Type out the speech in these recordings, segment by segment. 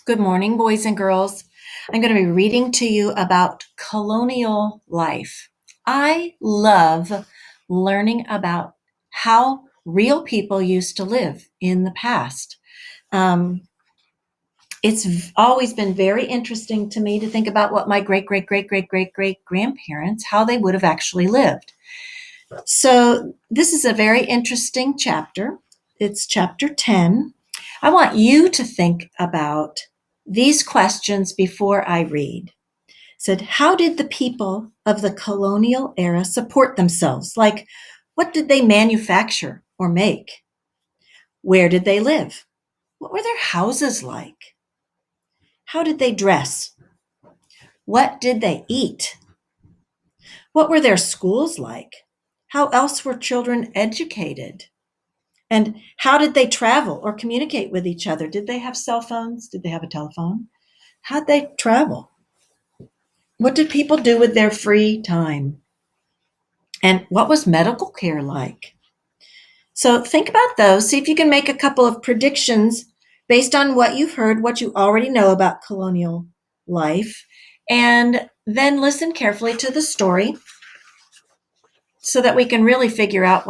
Good morning, boys and girls. I'm going to be reading to you about colonial life. I love learning about how real people used to live in the past. Um, it's always been very interesting to me to think about what my great, great, great, great, great, great grandparents, how they would have actually lived. So, this is a very interesting chapter. It's chapter 10. I want you to think about these questions before I read. It said, how did the people of the colonial era support themselves? Like, what did they manufacture or make? Where did they live? What were their houses like? How did they dress? What did they eat? What were their schools like? How else were children educated? And how did they travel or communicate with each other? Did they have cell phones? Did they have a telephone? How'd they travel? What did people do with their free time? And what was medical care like? So think about those. See if you can make a couple of predictions based on what you've heard, what you already know about colonial life, and then listen carefully to the story so that we can really figure out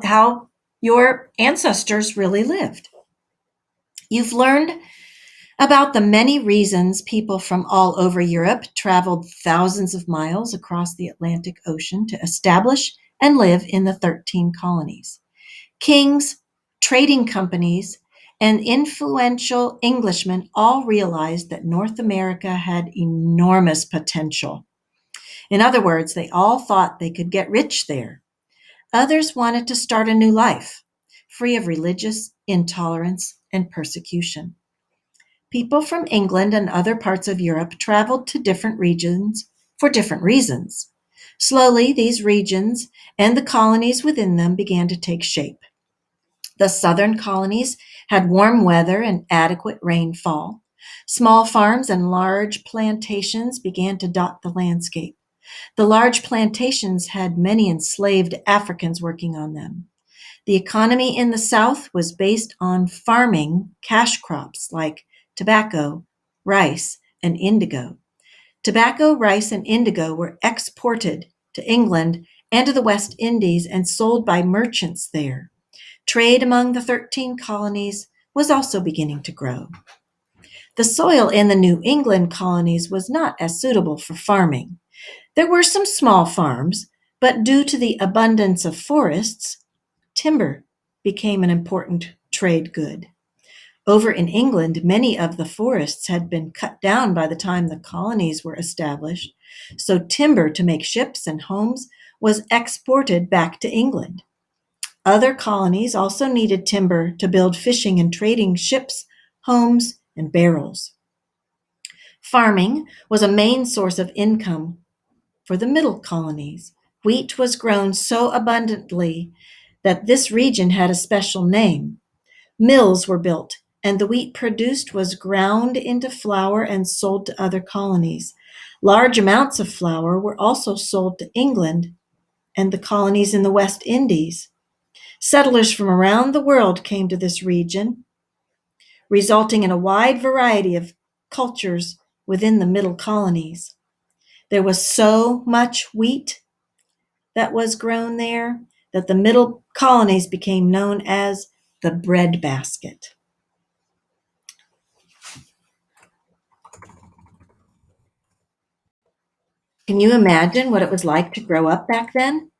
how your ancestors really lived. You've learned about the many reasons people from all over Europe traveled thousands of miles across the Atlantic Ocean to establish and live in the 13 colonies. Kings, trading companies, and influential Englishmen all realized that North America had enormous potential. In other words, they all thought they could get rich there. Others wanted to start a new life, free of religious intolerance and persecution. People from England and other parts of Europe traveled to different regions for different reasons. Slowly, these regions and the colonies within them began to take shape. The southern colonies had warm weather and adequate rainfall. Small farms and large plantations began to dot the landscape. The large plantations had many enslaved Africans working on them. The economy in the South was based on farming cash crops like tobacco, rice, and indigo. Tobacco, rice, and indigo were exported to England and to the West Indies and sold by merchants there. Trade among the 13 colonies was also beginning to grow. The soil in the New England colonies was not as suitable for farming. There were some small farms, but due to the abundance of forests, timber became an important trade good. Over in England, many of the forests had been cut down by the time the colonies were established, so timber to make ships and homes was exported back to England. Other colonies also needed timber to build fishing and trading ships, homes, and barrels. Farming was a main source of income for the middle colonies. Wheat was grown so abundantly that this region had a special name. Mills were built, and the wheat produced was ground into flour and sold to other colonies. Large amounts of flour were also sold to England and the colonies in the West Indies. Settlers from around the world came to this region, resulting in a wide variety of cultures within the middle colonies. There was so much wheat that was grown there that the middle colonies became known as the breadbasket. Can you imagine what it was like to grow up back then?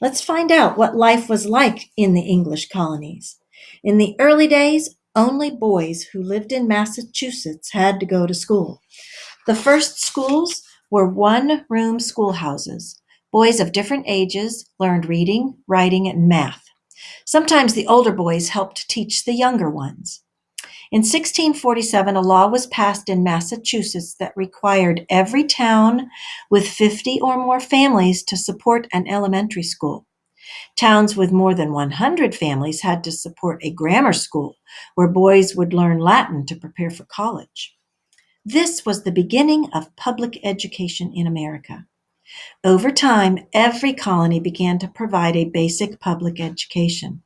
Let's find out what life was like in the English colonies. In the early days, only boys who lived in Massachusetts had to go to school. The first schools were one-room schoolhouses. Boys of different ages learned reading, writing, and math. Sometimes the older boys helped teach the younger ones. In 1647, a law was passed in Massachusetts that required every town with 50 or more families to support an elementary school. Towns with more than 100 families had to support a grammar school where boys would learn Latin to prepare for college. This was the beginning of public education in America. Over time, every colony began to provide a basic public education.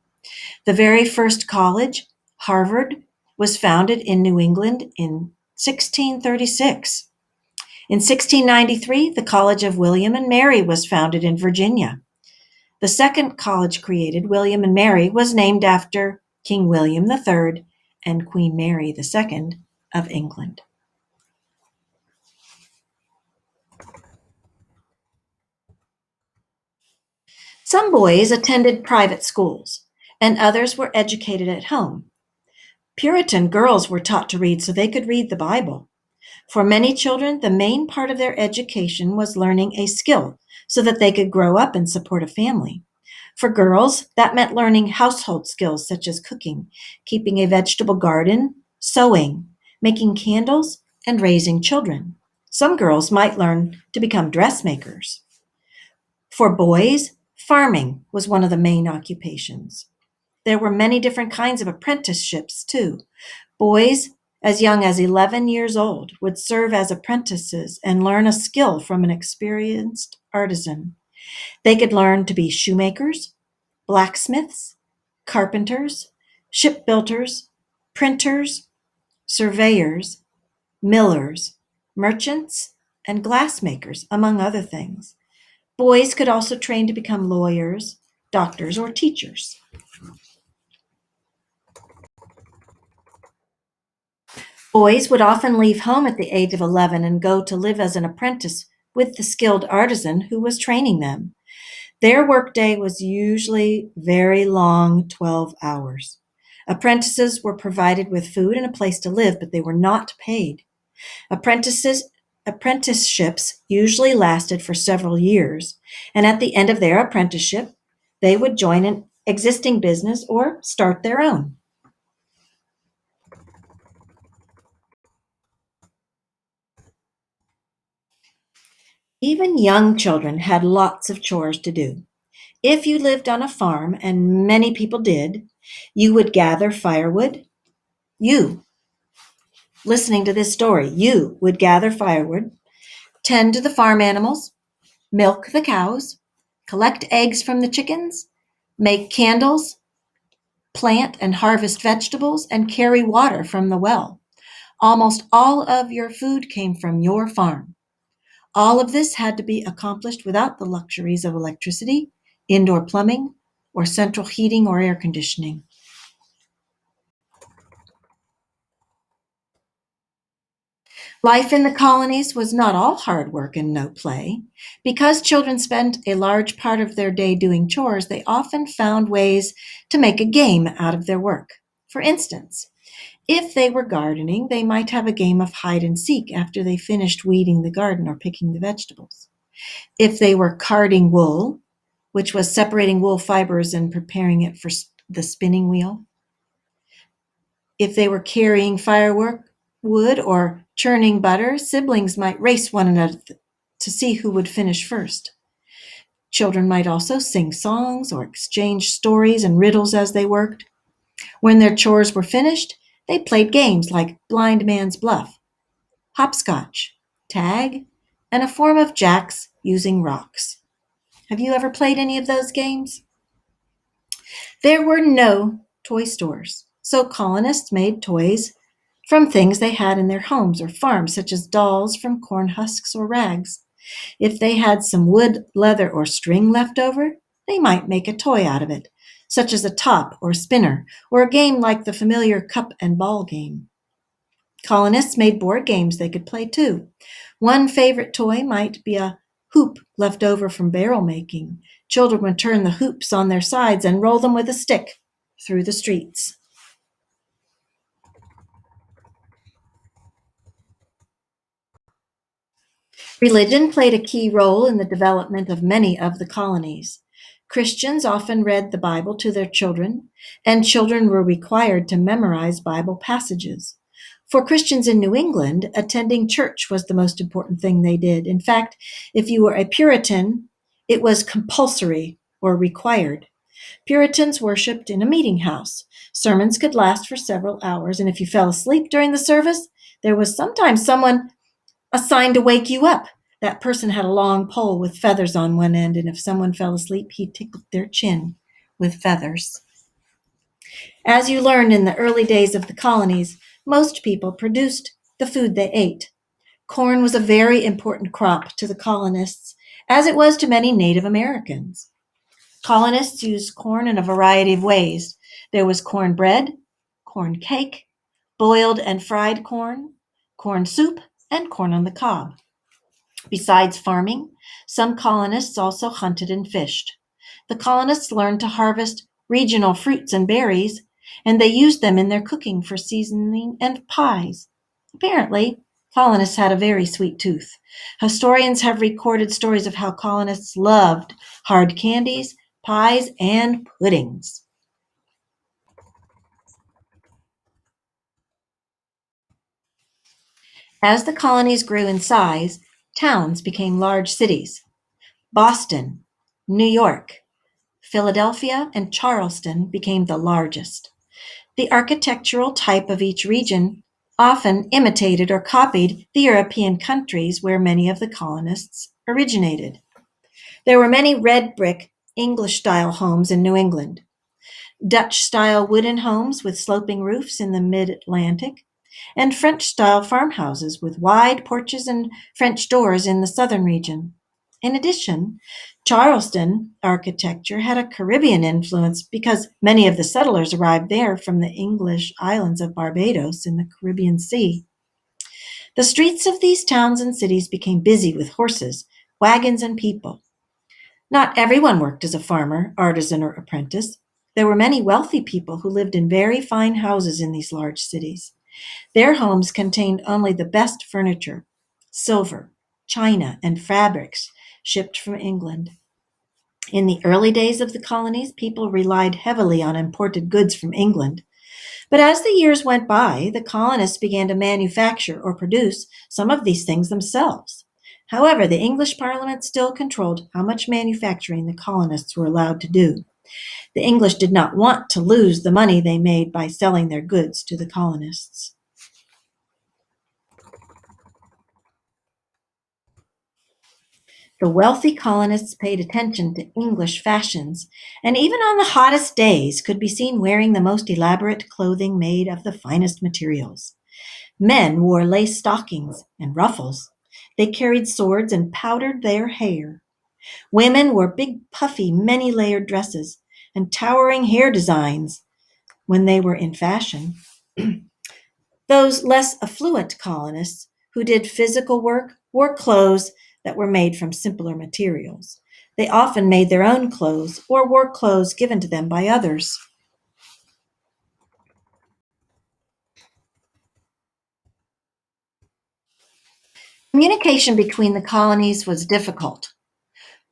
The very first college, Harvard, was founded in New England in 1636. In 1693, the College of William and Mary was founded in Virginia. The second college created, William and Mary, was named after King William III and Queen Mary II of England. Some boys attended private schools, and others were educated at home. Puritan girls were taught to read so they could read the Bible. For many children, the main part of their education was learning a skill so that they could grow up and support a family. For girls, that meant learning household skills such as cooking, keeping a vegetable garden, sewing, making candles, and raising children. Some girls might learn to become dressmakers. For boys, farming was one of the main occupations. There were many different kinds of apprenticeships, too. Boys as young as 11 years old would serve as apprentices and learn a skill from an experienced artisan. They could learn to be shoemakers, blacksmiths, carpenters, shipbuilders, printers, surveyors, millers, merchants, and glassmakers, among other things. Boys could also train to become lawyers, doctors, or teachers. Boys would often leave home at the age of 11 and go to live as an apprentice with the skilled artisan who was training them. Their workday was usually very long, 12 hours. Apprentices were provided with food and a place to live, but they were not paid. Apprenticeships usually lasted for several years, and at the end of their apprenticeship, they would join an existing business or start their own. Even young children had lots of chores to do. If you lived on a farm, and many people did, you would gather firewood. You, listening to this story, you would gather firewood, tend to the farm animals, milk the cows, collect eggs from the chickens, make candles, plant and harvest vegetables, and carry water from the well. Almost all of your food came from your farm. All of this had to be accomplished without the luxuries of electricity, indoor plumbing, or central heating or air conditioning. Life in the colonies was not all hard work and no play. Because children spent a large part of their day doing chores, they often found ways to make a game out of their work. For instance, if they were gardening, they might have a game of hide and seek after they finished weeding the garden or picking the vegetables. If they were carding wool, which was separating wool fibers and preparing it for the spinning wheel, if they were carrying firework wood or churning butter, siblings might race one another to see who would finish first. Children might also sing songs or exchange stories and riddles as they worked. When their chores were finished, they played games like blind man's bluff, hopscotch, tag, and a form of jacks using rocks. Have you ever played any of those games? There were no toy stores, so colonists made toys from things they had in their homes or farms, such as dolls from corn husks or rags. If they had some wood, leather, or string left over, they might make a toy out of it, such as a top or spinner, or a game like the familiar cup and ball game. Colonists made board games they could play too. One favorite toy might be a hoop left over from barrel making. Children would turn the hoops on their sides and roll them with a stick through the streets. Religion played a key role in the development of many of the colonies. Christians often read the Bible to their children, and children were required to memorize Bible passages. For Christians in New England, attending church was the most important thing they did. In fact, if you were a Puritan, it was compulsory or required. Puritans worshiped in a meeting house. Sermons could last for several hours, and if you fell asleep during the service, there was sometimes someone assigned to wake you up. That person had a long pole with feathers on one end, and if someone fell asleep, he tickled their chin with feathers. As you learned in the early days of the colonies, most people produced the food they ate. Corn was a very important crop to the colonists, as it was to many Native Americans. Colonists used corn in a variety of ways. There was corn bread, corn cake, boiled and fried corn soup, and corn on the cob. Besides farming, some colonists also hunted and fished. The colonists learned to harvest regional fruits and berries, and they used them in their cooking for seasoning and pies. Apparently, colonists had a very sweet tooth. Historians have recorded stories of how colonists loved hard candies, pies, and puddings. As the colonies grew in size, towns became large cities. Boston, New York, Philadelphia, and Charleston became the largest. The architectural type of each region often imitated or copied the European countries where many of the colonists originated. There were many red brick, English style homes in New England, Dutch style wooden homes with sloping roofs in the mid Atlantic, and French style farmhouses with wide porches and French doors in the southern region. In addition, Charleston architecture had a Caribbean influence because many of the settlers arrived there from the English islands of Barbados in the Caribbean Sea. The streets of these towns and cities became busy with horses, wagons, and people. Not everyone worked as a farmer, artisan, or apprentice. There were many wealthy people who lived in very fine houses in these large cities. Their homes contained only the best furniture, silver, china, and fabrics shipped from England. In the early days of the colonies, people relied heavily on imported goods from England. But as the years went by, the colonists began to manufacture or produce some of these things themselves. However, the English Parliament still controlled how much manufacturing the colonists were allowed to do. The English did not want to lose the money they made by selling their goods to the colonists. The wealthy colonists paid attention to English fashions, and even on the hottest days could be seen wearing the most elaborate clothing made of the finest materials. Men wore lace stockings and ruffles. They carried swords and powdered their hair. Women wore big, puffy, many layered dresses and towering hair designs when they were in fashion. Those less affluent colonists who did physical work wore clothes that were made from simpler materials. They often made their own clothes or wore clothes given to them by others. Communication between the colonies was difficult.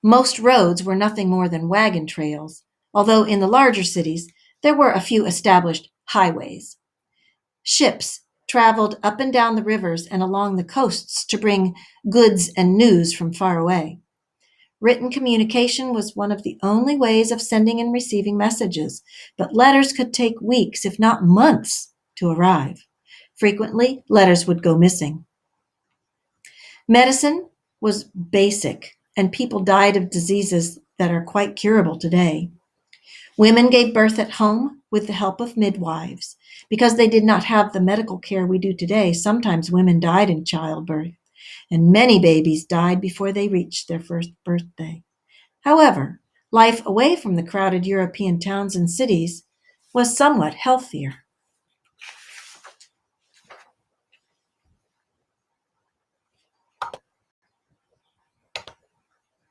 Most roads were nothing more than wagon trails, although in the larger cities there were a few established highways. Ships traveled up and down the rivers and along the coasts to bring goods and news from far away. Written communication was one of the only ways of sending and receiving messages, but letters could take weeks, if not months, to arrive. Frequently, letters would go missing. Medicine was basic, and people died of diseases that are quite curable today. Women gave birth at home with the help of midwives. Because they did not have the medical care we do today, sometimes women died in childbirth, and many babies died before they reached their first birthday. However, life away from the crowded European towns and cities was somewhat healthier.